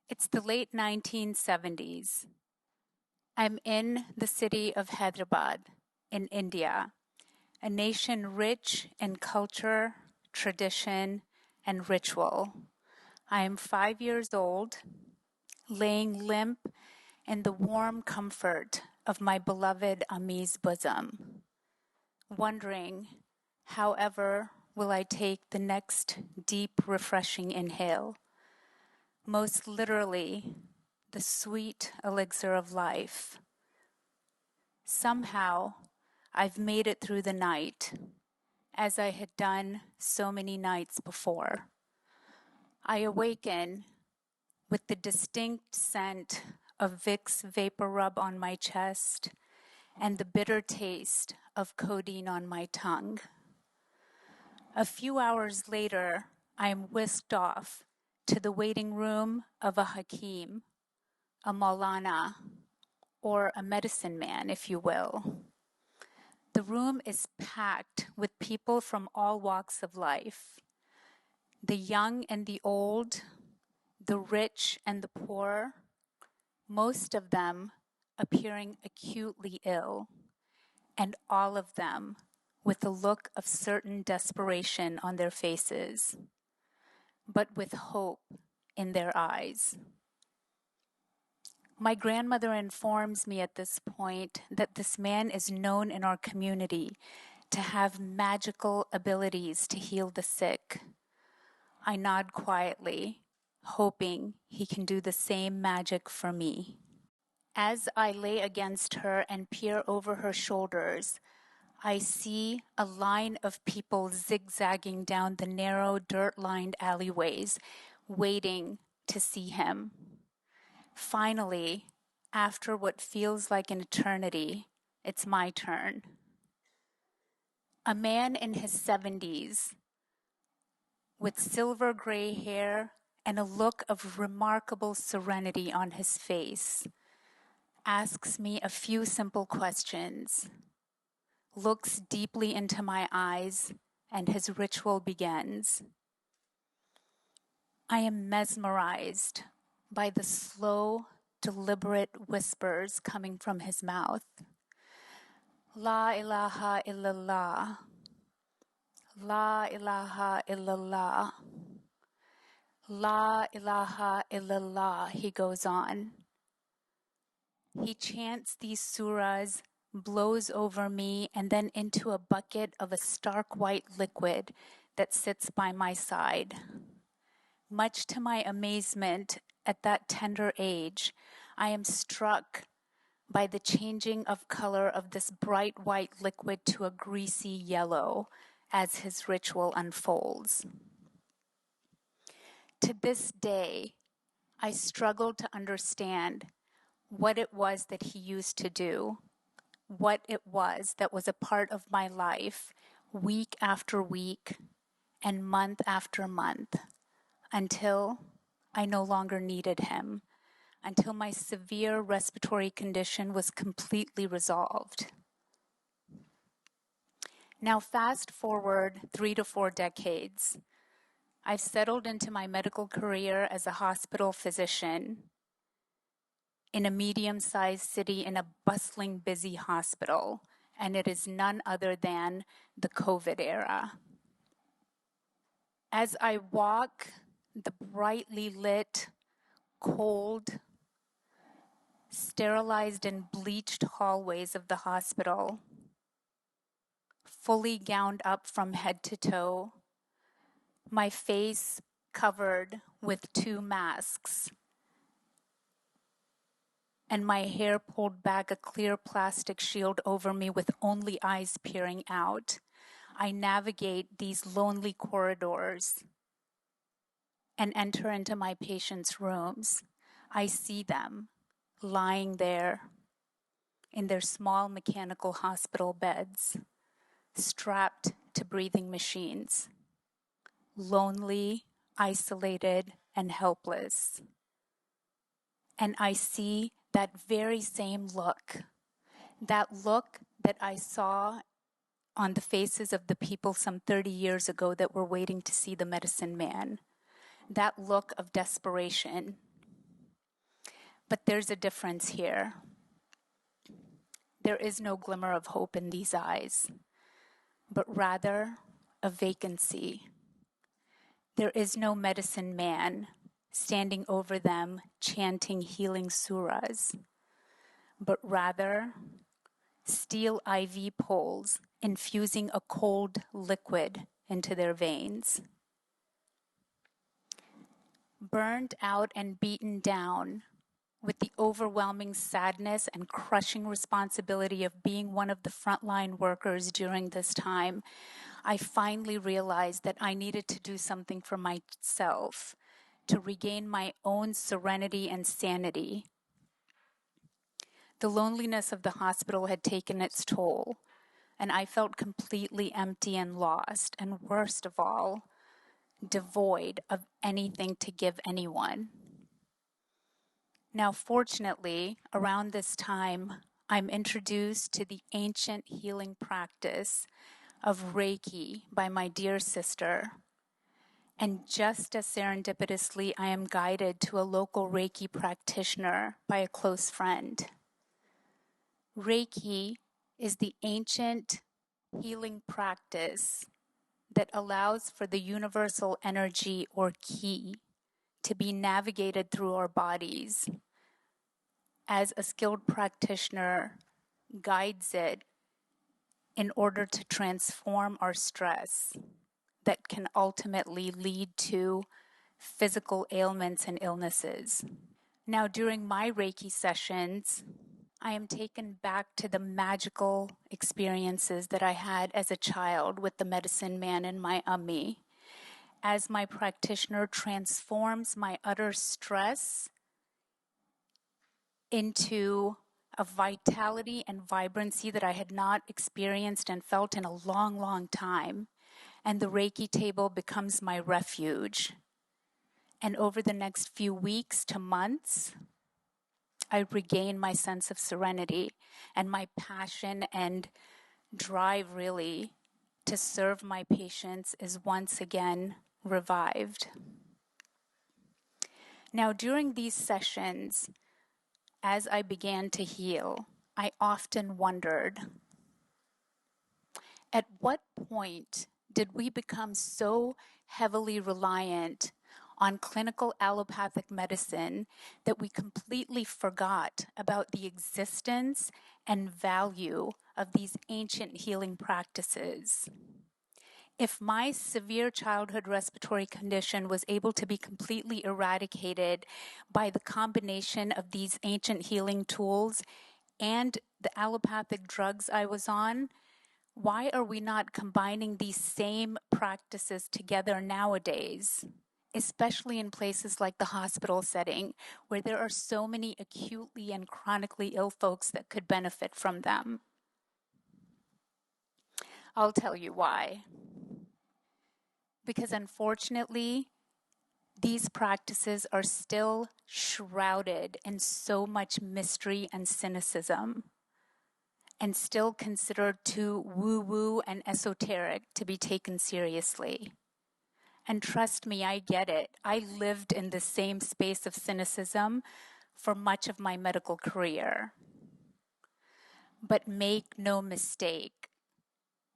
It's the late 1970s. I'm in the city of Hyderabad in India, a nation rich in culture, tradition, and ritual. I am 5 years old, laying limp in the warm comfort of my beloved Ami's bosom, wondering, however, will I take the next deep, refreshing inhale? Most literally, the sweet elixir of life. Somehow, I've made it through the night, as I had done so many nights before. I awaken with the distinct scent of Vicks vapor rub on my chest and the bitter taste of codeine on my tongue. A few hours later, I am whisked off to the waiting room of a Hakeem, a Maulana, or a medicine man, if you will. The room is packed with people from all walks of life. The young and the old, the rich and the poor, most of them appearing acutely ill, and all of them with a look of certain desperation on their faces, but with hope in their eyes. My grandmother informs me at this point that this man is known in our community to have magical abilities to heal the sick. I nod quietly, hoping he can do the same magic for me. As I lay against her and peer over her shoulders, I see a line of people zigzagging down the narrow, dirt-lined alleyways, waiting to see him. Finally, after what feels like an eternity, it's my turn. A man in his 70s, with silver gray hair and a look of remarkable serenity on his face, asks me a few simple questions, looks deeply into my eyes, and his ritual begins. I am mesmerized by the slow, deliberate whispers coming from his mouth. La ilaha illallah. La ilaha illallah. La ilaha illallah, he goes on. He chants these surahs, blows over me, and then into a bucket of a stark white liquid that sits by my side. Much to my amazement, at that tender age, I am struck by the changing of color of this bright white liquid to a greasy yellow as his ritual unfolds. To this day, I struggle to understand what it was that he used to do, what it was that was a part of my life week after week and month after month, until I no longer needed him, until my severe respiratory condition was completely resolved. Now fast forward 3 to 4 decades. I've settled into my medical career as a hospital physician in a medium-sized city in a bustling, busy hospital, and it is none other than the COVID era. As I walk the brightly lit, cold, sterilized and bleached hallways of the hospital, fully gowned up from head to toe, my face covered with 2 masks, and my hair pulled back, a clear plastic shield over me with only eyes peering out. I navigate these lonely corridors and enter into my patients' rooms. I see them lying there in their small mechanical hospital beds, strapped to breathing machines, lonely, isolated, and helpless. And I see that very same look, that look that I saw on the faces of the people some 30 years ago that were waiting to see the medicine man, that look of desperation. But there's a difference here. There is no glimmer of hope in these eyes, but rather a vacancy. There is no medicine man standing over them chanting healing surahs, but rather steel IV poles infusing a cold liquid into their veins. Burned out and beaten down with the overwhelming sadness and crushing responsibility of being one of the frontline workers during this time, I finally realized that I needed to do something for myself to regain my own serenity and sanity. The loneliness of the hospital had taken its toll, and I felt completely empty and lost, and worst of all, devoid of anything to give anyone. Now, fortunately, around this time, I'm introduced to the ancient healing practice of Reiki by my dear sister. And just as serendipitously, I am guided to a local Reiki practitioner by a close friend. Reiki is the ancient healing practice that allows for the universal energy or ki to be navigated through our bodies as a skilled practitioner guides it in order to transform our stress that can ultimately lead to physical ailments and illnesses. Now, during my Reiki sessions, I am taken back to the magical experiences that I had as a child with the medicine man and my ummi, as my practitioner transforms my utter stress into a vitality and vibrancy that I had not experienced and felt in a long, long time. And the Reiki table becomes my refuge. And over the next few weeks to months, I regain my sense of serenity and my passion and drive really to serve my patients is once again revived. Now, during these sessions, as I began to heal, I often wondered, at what point did we become so heavily reliant on clinical allopathic medicine that we completely forgot about the existence and value of these ancient healing practices? If my severe childhood respiratory condition was able to be completely eradicated by the combination of these ancient healing tools and the allopathic drugs I was on, why are we not combining these same practices together nowadays, especially in places like the hospital setting, where there are so many acutely and chronically ill folks that could benefit from them? I'll tell you why. Because unfortunately, these practices are still shrouded in so much mystery and cynicism, and still considered too woo-woo and esoteric to be taken seriously. And trust me, I get it. I lived in the same space of cynicism for much of my medical career. But make no mistake,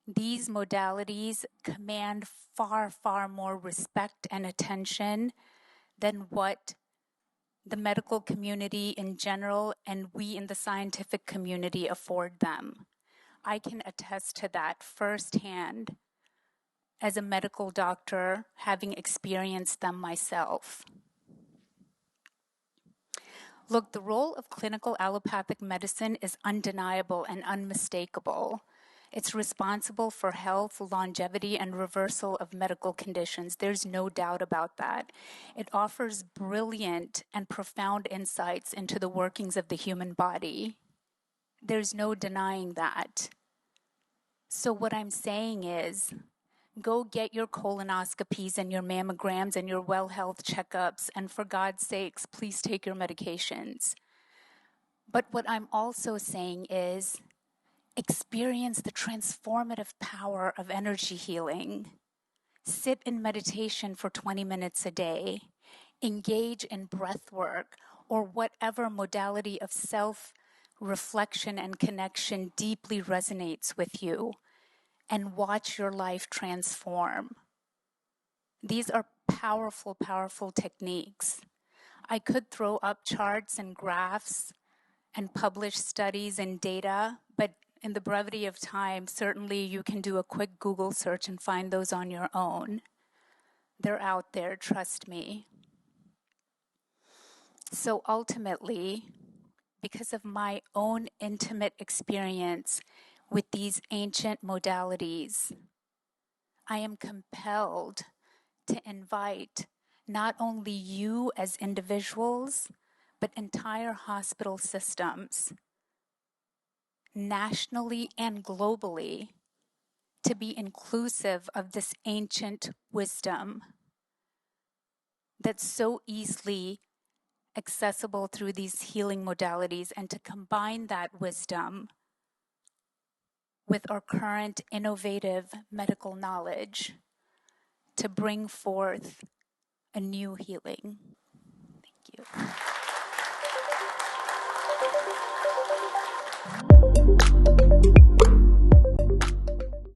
these modalities command far, far more respect and attention than what the medical community in general and we in the scientific community afford them. I can attest to that firsthand as a medical doctor, having experienced them myself. Look, the role of clinical allopathic medicine is undeniable and unmistakable. It's responsible for health, longevity, and reversal of medical conditions. There's no doubt about that. It offers brilliant and profound insights into the workings of the human body. There's no denying that. So what I'm saying is, Go get your colonoscopies and your mammograms and your well health checkups, and for God's sakes, please take your medications. But what I'm also saying is experience the transformative power of energy healing. Sit in meditation for 20 minutes a day. Engage in breath work or whatever modality of self-reflection and connection deeply resonates with you, and watch your life transform. These are powerful, powerful techniques. I could throw up charts and graphs and publish studies and data, but in the brevity of time, certainly you can do a quick Google search and find those on your own. They're out there, trust me. So ultimately, because of my own intimate experience with these ancient modalities, I am compelled to invite not only you as individuals, but entire hospital systems, nationally and globally, to be inclusive of this ancient wisdom that's so easily accessible through these healing modalities, and to combine that wisdom with our current innovative medical knowledge to bring forth a new healing. Thank you.